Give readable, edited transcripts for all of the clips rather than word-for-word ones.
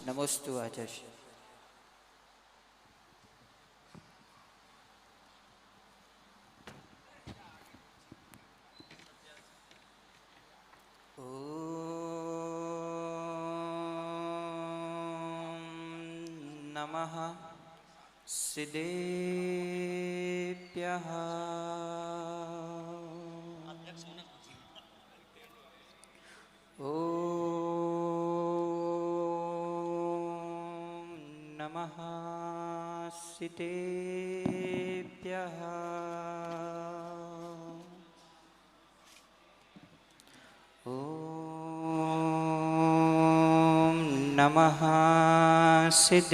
नमोस्तु आचार्य। नमः सिद्धेभ्यः। ओम नमः सिद्धेभ्यः। ओम नमः सिद्धेभ्यः।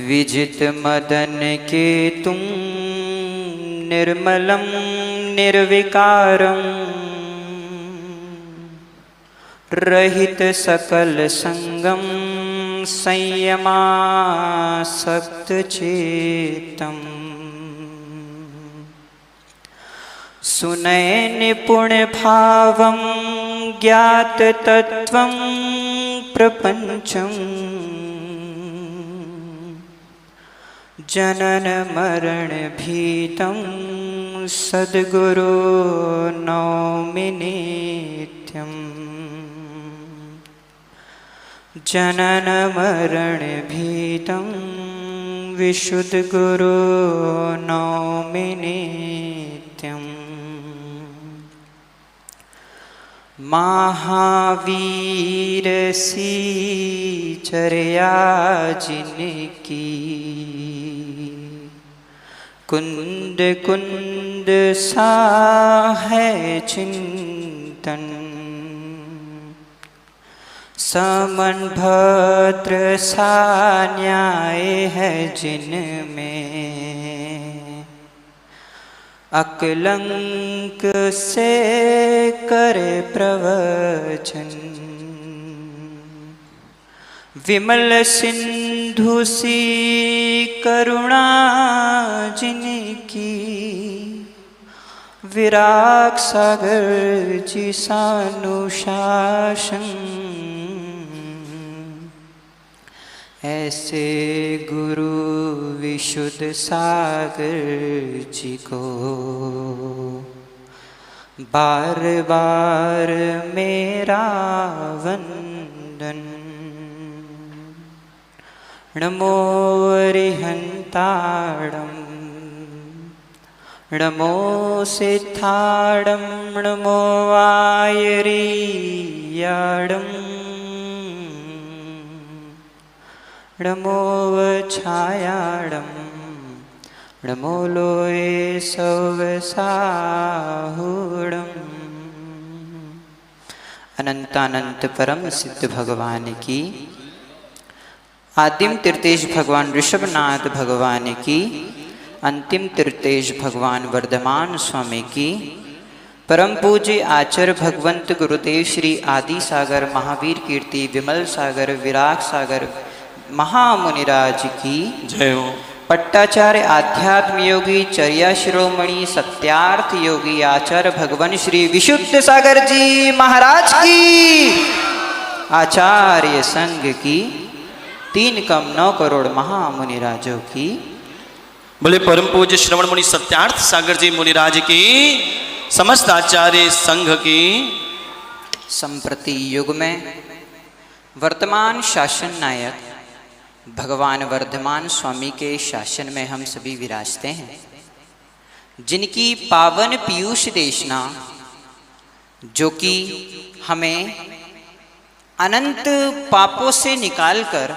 विजित मदन केतुं निर्मलं निर्विकारं रहित सकल संगम संयमासक्त चेतम् सुनय निपुण भावं ज्ञात तत्वं प्रपंचम् जनन मरण भीतं सद्गुरो नौमि नित्यम्। जनन मरण भीतं विशुद्ध गुरो नौमि नित्यम्। महावीर सी चर्या जिनकी कुंद कुंद सा है चिंतन समन भद्र सा न्याय है जिनमें अकलंक से करे प्रवचन विमल सिंधु सी करुणा जिनकी विराग सागर जी सानुशासन ऐसे गुरु विशुद्ध सागर जी को बार बार मेरा वंदन। नमो अरिहंताणं नमो सिद्धाणं नमो आयरीयाणं नमो छायाणं नमो लोये सवसाहुणम्। अनंतानंत परम सिद्ध भगवान की, आदिम तीर्थेश भगवान ऋषभनाथ भगवान की, अंतिम तीर्थेश भगवान वर्धमान स्वामी की, परम पूज्य आचार्य भगवंत गुरुदेव श्री आदि सागर महावीर कीर्ति विमल सागर विराग सागर महामुनिराज की जय हो। पट्टाचार्य आध्यात्म योगी चर्या शिरोमणि सत्यार्थ योगी आचार्य भगवान श्री विशुद्ध सागर जी महाराज की, आचार्य संघ की, 3,9 करोड़ महामुनिराजों की, बोले परम पूज्य श्रवण मुनि सत्यार्थ सागर जी मुनिराज की, समस्त आचार्य संघ की। संप्रति युग में वर्तमान शासन नायक भगवान वर्धमान स्वामी के शासन में हम सभी विराजते हैं, जिनकी पावन पीयूष देशना जो कि हमें अनंत पापों से निकालकर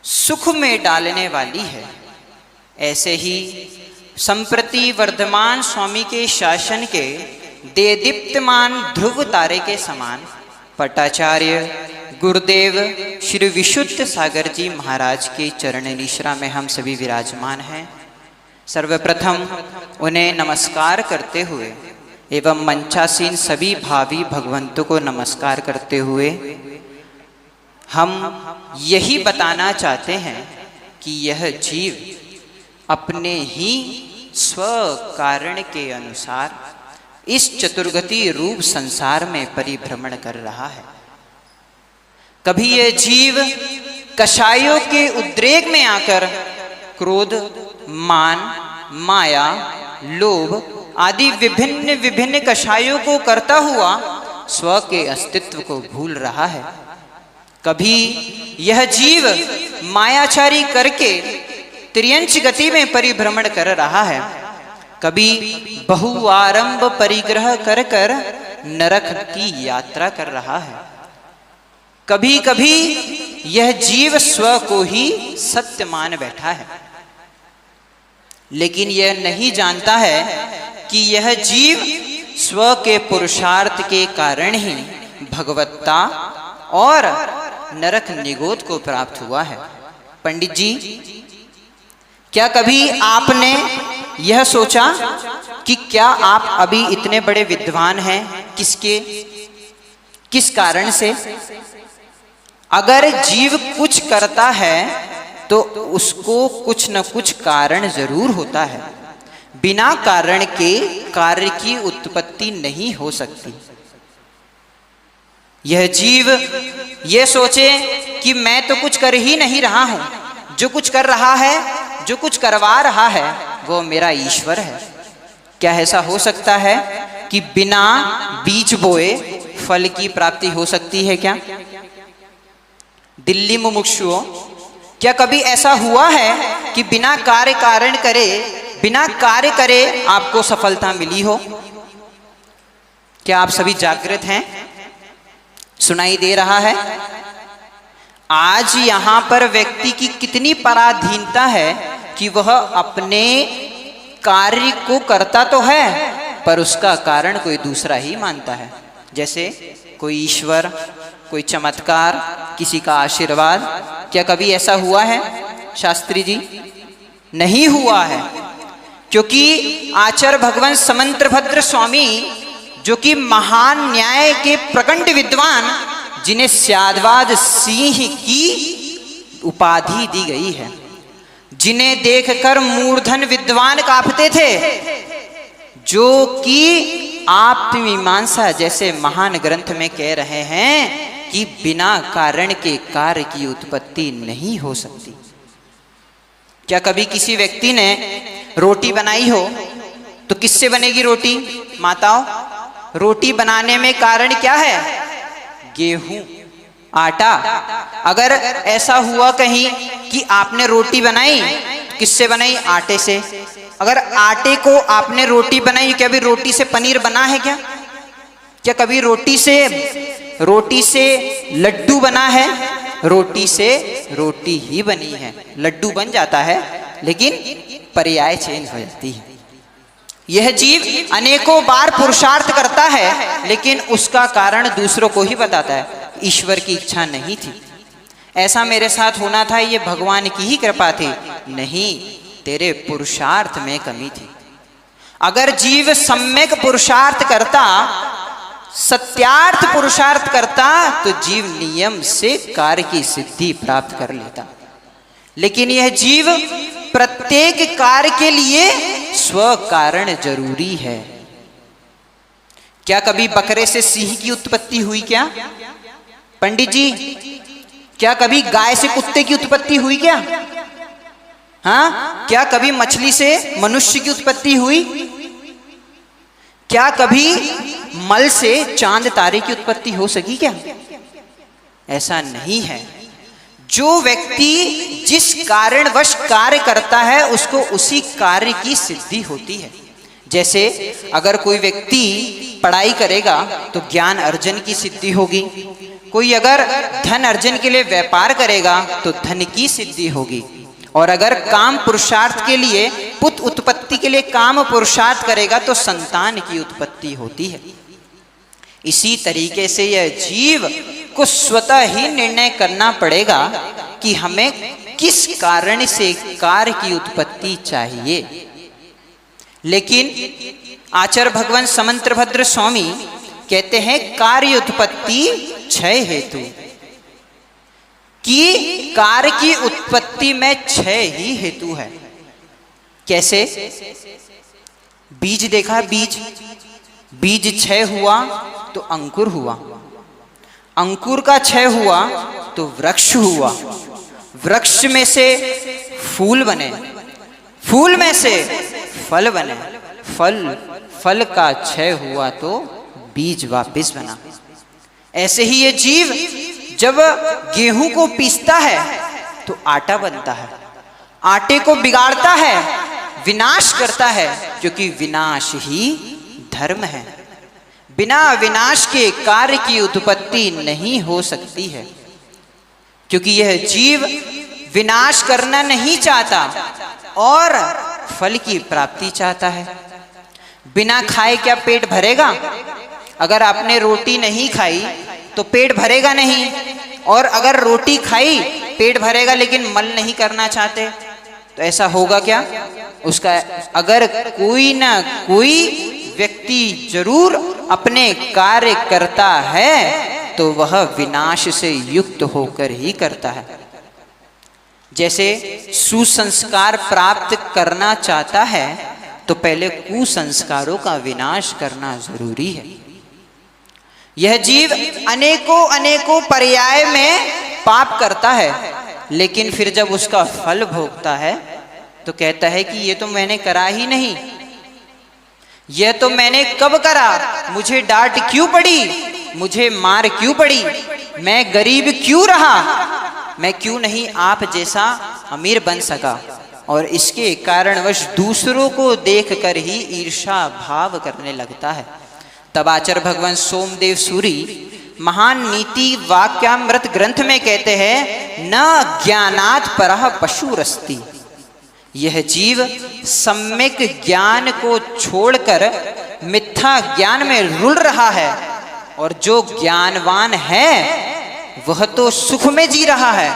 सुख में डालने वाली है। ऐसे ही संप्रति वर्धमान स्वामी के शासन के देदीप्तमान ध्रुव तारे के समान पट्टाचार्य गुरुदेव श्री विशुद्ध सागर जी महाराज के चरण निश्रा में हम सभी विराजमान हैं। सर्वप्रथम उन्हें नमस्कार करते हुए एवं मंचासीन सभी भावी भगवंतों को नमस्कार करते हुए हम यही बताना चाहते हैं कि यह जीव अपने ही स्व कारण के अनुसार इस चतुर्गति रूप संसार में परिभ्रमण कर रहा है। कभी यह जीव कषायों के उद्रेक में आकर क्रोध, मान, माया, लोभ आदि विभिन्न विभिन्न कषायों को करता हुआ स्व के अस्तित्व को भूल रहा है। कभी यह जीव मायाचारी करके त्रियंच गति में परिभ्रमण कर रहा है। कभी बहुआरंभ परिग्रह कर कर नरक की यात्रा कर रहा है। कभी कभी यह जीव स्व को ही सत्य मान बैठा है, लेकिन यह नहीं जानता है कि यह जीव स्व के पुरुषार्थ के कारण ही भगवत्ता और नरक निगोद को प्राप्त हुआ है। पंडित जी, क्या कभी आपने यह सोचा कि क्या आप अभी इतने बड़े विद्वान हैं किस कारण से? अगर जीव कुछ करता है तो उसको कुछ न कुछ कारण जरूर होता है। बिना कारण के कार्य की उत्पत्ति नहीं हो सकती। यह जीव यह सोचे कि मैं तो कुछ कर ही नहीं रहा हूं, जो कुछ कर रहा है, जो कुछ करवा रहा है वो मेरा ईश्वर है। क्या ऐसा हो सकता है कि बिना बीज बोए फल की प्राप्ति हो सकती है क्या? दिल्ली मुमुक्षुओं, क्या कभी ऐसा हुआ है कि बिना कार्य कारण करे, बिना कार्य करे आपको सफलता मिली हो? क्या आप सभी जागृत हैं? सुनाई दे रहा है? आज यहां पर व्यक्ति की कितनी पराधीनता है कि वह अपने कार्य को करता तो है पर उसका कारण कोई दूसरा ही मानता है। जैसे कोई ईश्वर, कोई चमत्कार, किसी का आशीर्वाद। क्या कभी ऐसा हुआ है शास्त्री जी? नहीं हुआ है, क्योंकि आचार्य भगवान समंत्रभद्र स्वामी, जो कि महान न्याय के प्रकंड विद्वान, जिन्हें स्यादवाद सिंह की उपाधि दी गई है, जिन्हें देखकर मूर्धन विद्वान कांपते थे, जो कि आत्ममीमांसा जैसे महान ग्रंथ में कह रहे हैं कि बिना कारण के कार्य की उत्पत्ति नहीं हो सकती। क्या कभी किसी व्यक्ति ने रोटी बनाई हो तो किससे बनेगी रोटी? माताओं, रोटी बनाने में कारण क्या है? गेहूं, आटा। अगर ऐसा हुआ कहीं कि आपने रोटी बनाई, किससे बनाई? आटे से। अगर आटे को आपने रोटी बनाई, क्या अभी रोटी से पनीर बना है क्या? क्या कभी रोटी से लड्डू बना है? रोटी से रोटी ही बनी है। लड्डू बन जाता है लेकिन पर्याय चेंज हो जाती है। यह जीव अनेकों बार पुरुषार्थ करता है लेकिन उसका कारण दूसरों को ही बताता है। ईश्वर की इच्छा नहीं थी, ऐसा मेरे साथ होना था, ये भगवान की ही कृपा थी। नहीं, तेरे पुरुषार्थ में कमी थी। अगर जीव सम्यक पुरुषार्थ करता, सत्यार्थ पुरुषार्थ करता, तो जीव नियम से कार्य की सिद्धि प्राप्त कर लेता। लेकिन यह जीव प्रत्येक कार्य के लिए स्व कारण जरूरी है। क्या कभी बकरे से सिंह की उत्पत्ति हुई क्या? पंडित जी, क्या कभी गाय से कुत्ते की उत्पत्ति हुई क्या? हाँ? क्या कभी मछली से मनुष्य की उत्पत्ति हुई? क्या कभी मल से चांद तारे की उत्पत्ति हो सकी क्या? ऐसा नहीं है। जो व्यक्ति जिस कारणवश कार्य करता है उसको उसी कार्य की सिद्धि होती है। जैसे अगर कोई व्यक्ति पढ़ाई करेगा तो ज्ञान अर्जन की सिद्धि होगी। कोई अगर धन अर्जन के लिए व्यापार करेगा तो धन की सिद्धि होगी। और अगर काम पुरुषार्थ के लिए, पुत्र उत्पत्ति के लिए काम पुरुषार्थ करेगा तो संतान की उत्पत्ति होती है। इसी तरीके से यह जीव को स्वतः ही निर्णय करना पड़ेगा कि हमें किस कारण से कार्य की उत्पत्ति चाहिए। लेकिन आचार्य भगवान समंत्रभद्र स्वामी कहते हैं कार्य उत्पत्ति क्षय हेतु, कि कार्य की उत्पत्ति में क्षय ही हेतु है। कैसे? बीज देखा, बीज बीज क्षय हुआ तो अंकुर हुआ, अंकुर का क्षय हुआ तो वृक्ष हुआ, वृक्ष में से फूल बने, फूल में से फल बने, फल का क्षय हुआ तो बीज वापिस बना। ऐसे ही ये जीव जब गेहूं को पीसता है तो आटा बनता है, आटे को बिगाड़ता है, विनाश करता है, क्योंकि विनाश ही धर्म है। बिना विनाश के कार्य की उत्पत्ति नहीं हो सकती है, क्योंकि यह जीव विनाश करना नहीं चाहता और फल की प्राप्ति चाहता है। बिना खाए क्या पेट भरेगा? अगर आपने रोटी नहीं खाई तो पेट भरेगा नहीं, और अगर रोटी खाई पेट भरेगा लेकिन मल नहीं करना चाहते तो ऐसा होगा क्या? उसका अगर कोई ना कोई व्यक्ति जरूर अपने कार्य करता है तो वह विनाश से युक्त होकर ही करता है। जैसे सुसंस्कार प्राप्त करना चाहता है तो पहले कुसंस्कारों का विनाश करना जरूरी है। यह जीव अनेकों पर्याय में पाप करता है, लेकिन फिर जब उसका फल भोगता है तो कहता है कि ये तो मैंने करा ही नहीं, यह तो मैंने कब करा, मुझे डांट क्यों पड़ी, मुझे मार क्यों पड़ी, मैं गरीब क्यों रहा, मैं क्यों नहीं आप जैसा अमीर बन सका। और इसके कारणवश दूसरों को देखकर ही ईर्षा भाव करने लगता है। तब आचार्य भगवान सोमदेव सूरी महान नीति वाक्यामृत ग्रंथ में कहते हैं, न ज्ञानात् परः पशुरस्ति। यह जीव सम्यक ज्ञान को छोड़कर मिथ्या ज्ञान में रुल रहा है, और जो ज्ञानवान है वह तो सुख में जी रहा है,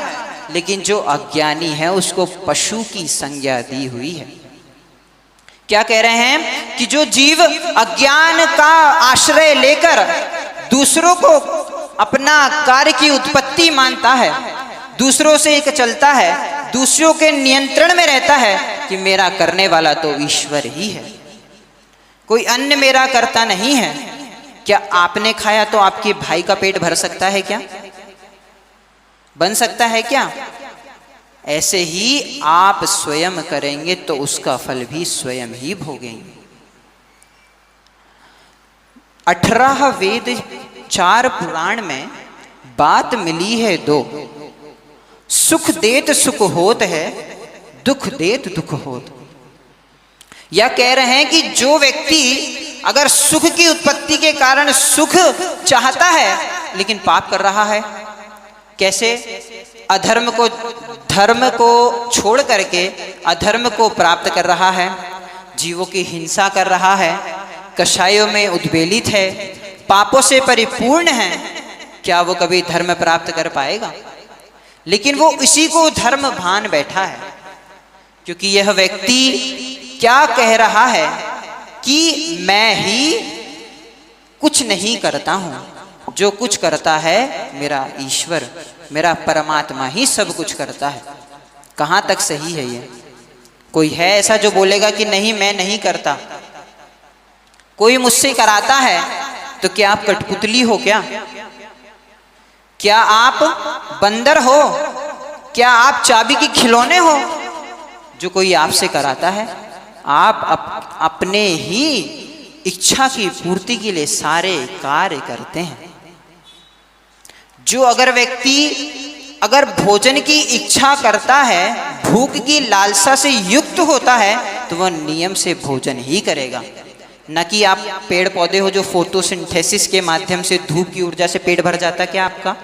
लेकिन जो अज्ञानी है उसको पशु की संज्ञा दी हुई है। क्या कह रहे हैं कि जो जीव अज्ञान का आश्रय लेकर दूसरों को अपना कार्य की उत्पत्ति मानता है, दूसरों से एक चलता है, दूसरों के नियंत्रण में रहता है कि मेरा करने वाला तो ईश्वर ही है, कोई अन्य मेरा करता नहीं है। क्या आपने खाया तो आपके भाई का पेट भर सकता है क्या? बन सकता है क्या? ऐसे ही आप स्वयं करेंगे तो उसका फल भी स्वयं ही भोगेंगे। 18 वेद 4 पुराण में बात मिली है दो, सुख देत सुख होत है, दुख देत दुख होत। या कह रहे हैं कि जो व्यक्ति अगर सुख की उत्पत्ति के कारण सुख चाहता है लेकिन पाप कर रहा है, कैसे? अधर्म को धर्म को छोड़ करके अधर्म को प्राप्त कर रहा है, जीवों की हिंसा कर रहा है, कषायों में उद्वेलित है, पापों से परिपूर्ण है, क्या वो कभी धर्म प्राप्त कर पाएगा? लेकिन वो इसी को धर्म भान बैठा है, क्योंकि यह व्यक्ति क्या कह रहा है कि मैं ही कुछ नहीं करता हूं, जो कुछ करता है मेरा ईश्वर, मेरा परमात्मा ही सब कुछ करता है। कहां तक सही है ये? कोई है ऐसा जो बोलेगा कि नहीं मैं नहीं करता? कोई मुझसे कराता है तो क्या आप कठपुतली हो क्या? क्या आप बंदर हो? क्या आप चाबी के खिलौने हो? जो कोई आपसे कराता है, आप अपने ही इच्छा की पूर्ति के लिए सारे कार्य करते हैं। जो अगर व्यक्ति अगर भोजन की इच्छा करता है, भूख की लालसा से युक्त होता है, तो वह नियम से भोजन ही करेगा। न कि आप पेड़ पौधे हो जो फोटोसिंथेसिस के माध्यम से धूप की ऊर्जा से पेट भर जाता, क्या आपका?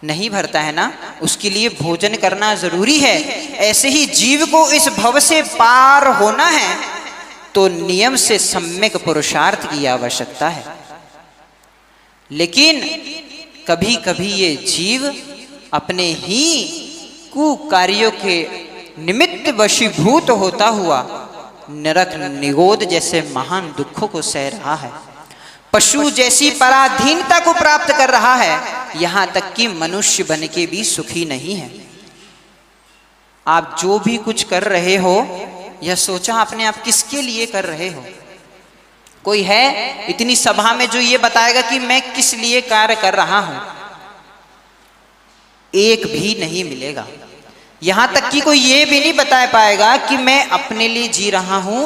नहीं भरता है ना। उसके लिए भोजन करना जरूरी है। ऐसे ही जीव को इस भव से पार होना है तो नियम से सम्यक पुरुषार्थ की आवश्यकता है। लेकिन कभी कभी ये जीव अपने ही कुकार्यों के निमित्त वशीभूत होता हुआ नरक निगोद जैसे महान दुखों को सह रहा है, पशु जैसी पराधीनता को प्राप्त कर रहा है, यहां तक कि मनुष्य बन के भी सुखी नहीं है। आप जो भी कुछ कर रहे हो, यह सोचा आपने आप किसके लिए कर रहे हो? कोई है इतनी सभा में जो ये बताएगा कि मैं किस लिए कार्य कर रहा हूं? एक भी नहीं मिलेगा। यहां तक कि कोई ये भी नहीं बता पाएगा कि मैं अपने लिए जी रहा हूं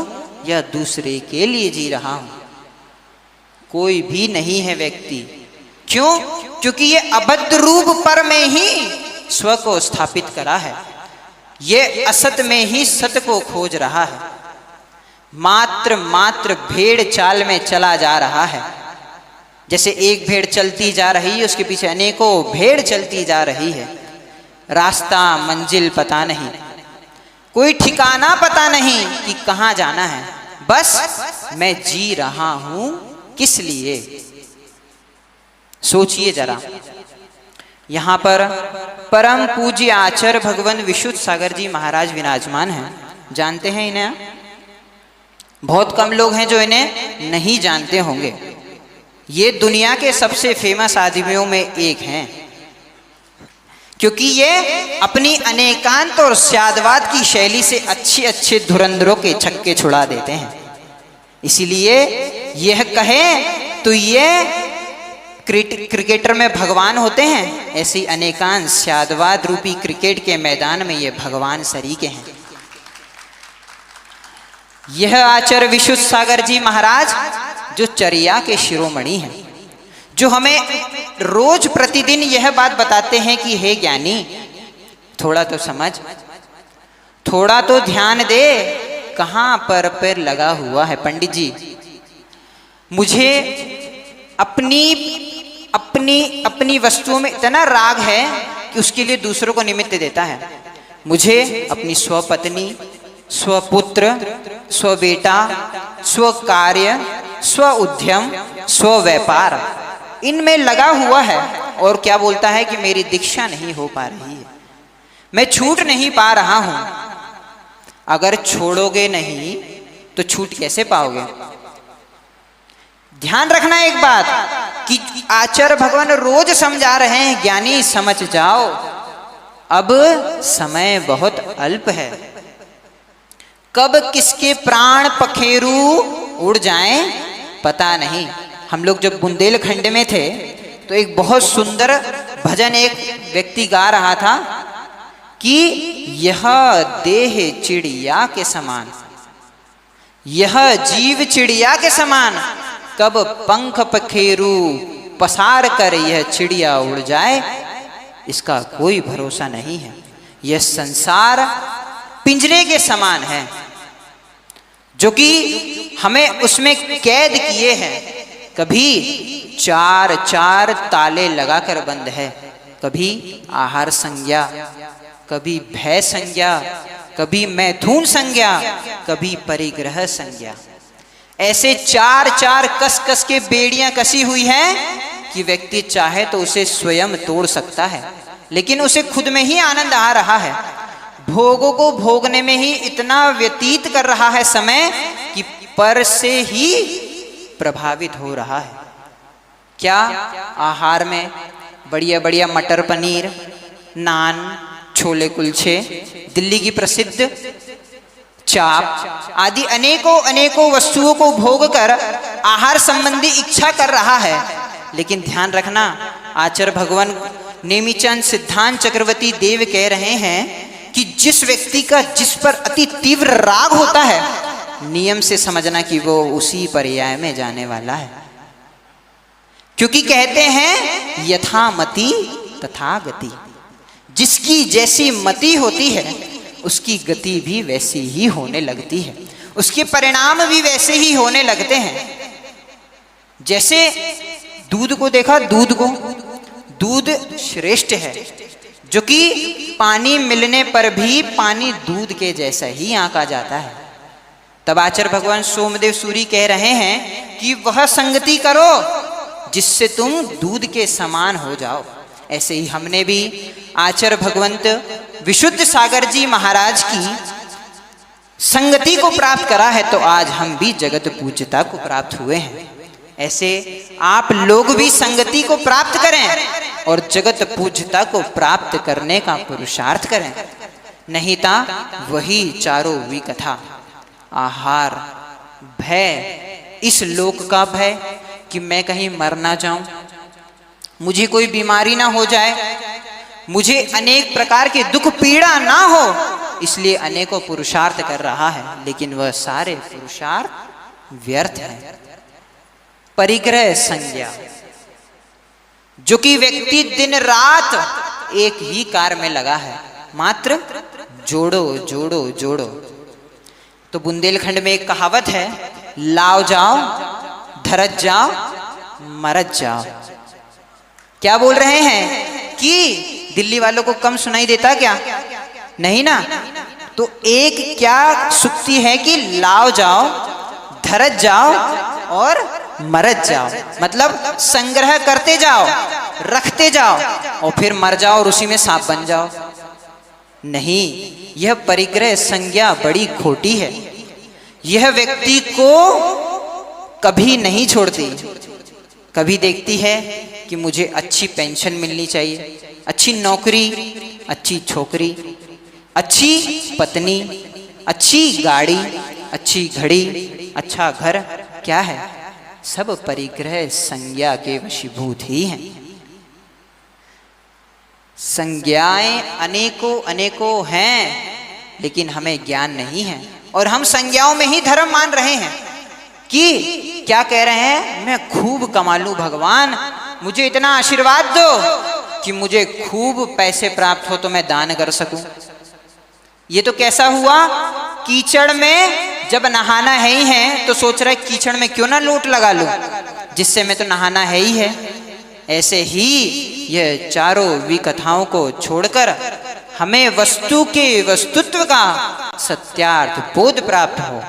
या दूसरे के लिए जी रहा हूं। कोई भी नहीं है व्यक्ति। क्यों? क्योंकि ये अबद्ध रूप पर में ही स्व को स्थापित करा है। ये असत में ही सत्य को खोज रहा है। मात्र मात्र भेड़ चाल में चला जा रहा है। जैसे एक भेड़ चलती जा रही है, उसके पीछे अनेकों भेड़ चलती जा रही है। रास्ता मंजिल पता नहीं, कोई ठिकाना पता नहीं कि कहाँ जाना है। बस मैं जी रहा हूं किस लिए? सोचिए जरा। यहां पर परम पूज्य आचार्य भगवान विशुद्ध सागर जी महाराज विराजमान हैं। जानते हैं इन्हें? बहुत कम लोग हैं जो इन्हें नहीं जानते होंगे। ये दुनिया के सबसे फेमस आदमियों में एक हैं, क्योंकि ये अपनी अनेकांत और स्यादवाद की शैली से अच्छे अच्छे धुरंधरों के छक्के छुड़ा देते हैं। इसीलिए यह कहें तो ये क्रिकेटर में भगवान होते हैं, ऐसी अनेकांत स्यादवाद रूपी क्रिकेट के मैदान में ये भगवान सरीके हैं। यह आचार्य विशुद्ध सागर जी महाराज जो चर्या के शिरोमणि हैं, जो हमें रोज प्रतिदिन यह बात बताते हैं कि हे ज्ञानी, थोड़ा तो समझ, थोड़ा तो ध्यान दे, कहां पर पैर लगा हुआ है। पंडित जी, मुझे अपनी वस्तुओं में इतना राग है कि उसके लिए दूसरों को निमित्त देता है। मुझे अपनी स्वपत्नी, स्वपुत्र, स्वबेटा, स्वकार्य, स्व उद्यम, स्व व्यापार, इनमें लगा हुआ है। और क्या बोलता है कि मेरी दीक्षा नहीं हो पा रही है, मैं छूट नहीं पा रहा हूं। अगर छोड़ोगे नहीं तो छूट कैसे पाओगे? ध्यान रखना एक बात कि आचार्य भगवान रोज समझा रहे हैं, ज्ञानी समझ जाओ, अब समय बहुत अल्प है। कब किसके प्राण पखेरु उड़ जाएं पता नहीं। हम लोग जब बुंदेलखंड में थे तो एक बहुत सुंदर भजन एक व्यक्ति गा रहा था कि यह देह चिड़िया के समान, यह जीव चिड़िया के समान, कब पंख पखेरु पसार कर यह चिड़िया उड़ जाए, इसका कोई भरोसा नहीं है। यह संसार पिंजरे के समान है, जो कि हमें उसमें कैद किए हैं। कभी चार चार ताले लगाकर बंद है, कभी आहार संज्ञा, कभी भय संज्ञा, कभी मैथुन संज्ञा, कभी परिग्रह संज्ञा। ऐसे चार चार कस कस के बेड़ियां कसी हुई हैं कि व्यक्ति चाहे तो उसे स्वयं तोड़ सकता है, लेकिन उसे खुद में ही आनंद आ रहा है। भोगों को भोगने में ही इतना व्यतीत कर रहा है समय कि पर से ही प्रभावित हो रहा है। क्या? आहार में बढ़िया बढ़िया मटर पनीर, नान, छोले कुलचे, दिल्ली की प्रसिद्ध चाप आदि अनेकों अनेकों वस्तुओं को भोग कर आहार संबंधी इच्छा कर रहा है। लेकिन ध्यान रखना, आचार्य भगवान नेमिचंद सिद्धांत चक्रवर्ती देव कह रहे हैं कि जिस व्यक्ति का जिस पर अति तीव्र राग होता है, नियम से समझना कि वो उसी पर्याय में जाने वाला है। क्योंकि कहते हैं यथा मति तथा गति, जिसकी जैसी मति होती है उसकी गति भी वैसी ही होने लगती है, उसके परिणाम भी वैसे ही होने लगते हैं। जैसे दूध को देखा, दूध श्रेष्ठ है, जो कि पानी मिलने पर भी पानी दूध के जैसा ही आंका जाता है। तब आचार्य भगवान सोमदेव सूरी कह रहे हैं कि वह संगति करो जिससे तुम दूध के समान हो जाओ। ऐसे ही हमने भी आचार्य भगवंत विशुद्ध सागर जी महाराज की संगति को प्राप्त करा है, तो आज हम भी जगत पूज्यता को प्राप्त हुए हैं। ऐसे आप लोग भी संगति को प्राप्त करें और जगत पूज्यता को प्राप्त करने का पुरुषार्थ करें। नहीं ता वही चारों विकथा, आहार, भय, इस लोक का भय कि मैं कहीं मर ना जाऊं, मुझे कोई बीमारी ना हो जाए, मुझे अनेक प्रकार के दुख पीड़ा ना हो, इसलिए अनेकों पुरुषार्थ कर रहा है, लेकिन वह सारे पुरुषार्थ व्यर्थ हैं। परिग्रह संज्ञा, जो कि व्यक्ति दिन रात एक ही कार्य में लगा है, मात्र जोड़ो जोड़ो जोड़ो। तो बुंदेलखंड में एक कहावत है, लाओ जाओ धरत जाओ मरत जाओ। क्या बोल रहे हैं कि दिल्ली वालों को कम सुनाई देता क्या? नहीं ना। तो एक क्या सुक्ति है कि लाओ जाओ धरत जाओ और मरत जाओ, मतलब संग्रह करते जाओ, रखते जाओ और फिर मर जाओ और उसी में सांप बन जाओ। नहीं, यह परिग्रह संज्ञा बड़ी खोटी है। यह व्यक्ति को कभी नहीं छोड़ती। कभी देखती है कि मुझे अच्छी पेंशन मिलनी चाहिए, अच्छी नौकरी, अच्छी छोकरी, अच्छी पत्नी, अच्छी गाड़ी, अच्छी घड़ी, अच्छा घर। क्या है? सब परिग्रह संज्ञा के वशीभूत ही हैं। संज्ञाएं अनेकों अनेकों हैं, लेकिन हमें ज्ञान नहीं है और हम संज्ञाओं में ही धर्म मान रहे हैं। कि क्या कह रहे हैं? मैं खूब कमा लूं भगवान, मुझे इतना आशीर्वाद दो कि मुझे खूब पैसे प्राप्त हो तो मैं दान कर सकूं। ये तो कैसा हुआ? कीचड़ में जब नहाना है ही है तो सोच रहा है कीचड़ में क्यों ना लोट लगा लूं, जिससे मैं तो नहाना है ही है। ऐसे ही यह चारों विकथाओं को छोड़कर हमें वस्तु के वस्तुत्व का सत्यार्थ बोध प्राप्त हो।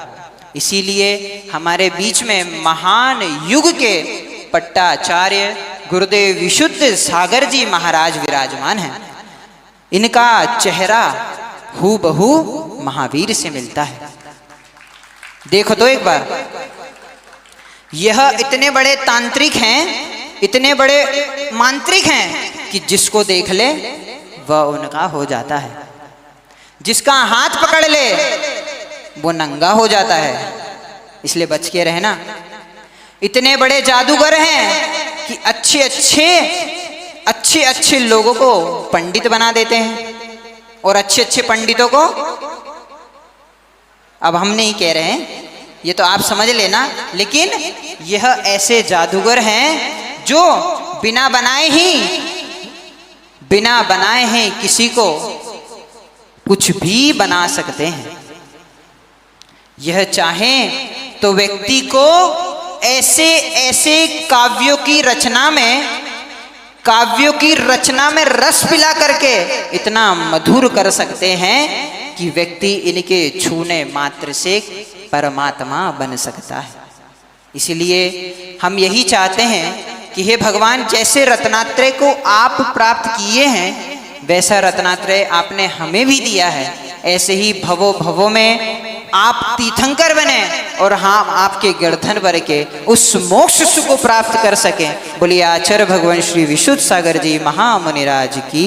इसीलिए हमारे बीच में महान युग के पट्टाचार्य गुरुदेव विशुद्ध सागर जी महाराज विराजमान हैं। इनका चेहरा हूबहू महावीर से मिलता है। देखो तो एक बार, यह इतने बड़े तांत्रिक हैं, इतने बड़े मांत्रिक हैं कि जिसको देख ले वह उनका हो जाता है, जिसका हाथ पकड़ ले वो नंगा हो जाता है। इसलिए बच के रहना। इतने बड़े जादूगर हैं कि अच्छे अच्छे लोगों को पंडित बना देते हैं और अच्छे अच्छे पंडितों को, अब हम नहीं कह रहे हैं, ये तो आप समझ लेना, लेकिन यह ऐसे जादूगर हैं जो बिना बनाए ही किसी को कुछ भी बना सकते हैं। यह चाहें तो व्यक्ति को ऐसे काव्यों की रचना में रस पिला करके इतना मधुर कर सकते हैं कि व्यक्ति इनके छूने मात्र से परमात्मा बन सकता है। इसलिए हम यही चाहते हैं कि हे भगवान, जैसे रत्नात्रय को आप प्राप्त किए हैं वैसा रत्नात्रय आपने हमें भी दिया है। ऐसे ही भवों में आप तीर्थंकर बने और हम आपके गर्दन भर के उस मोक्ष सुख को प्राप्त कर सकें। बोलिए आचार्य भगवान श्री विशुद्ध सागर जी महामुनिराज की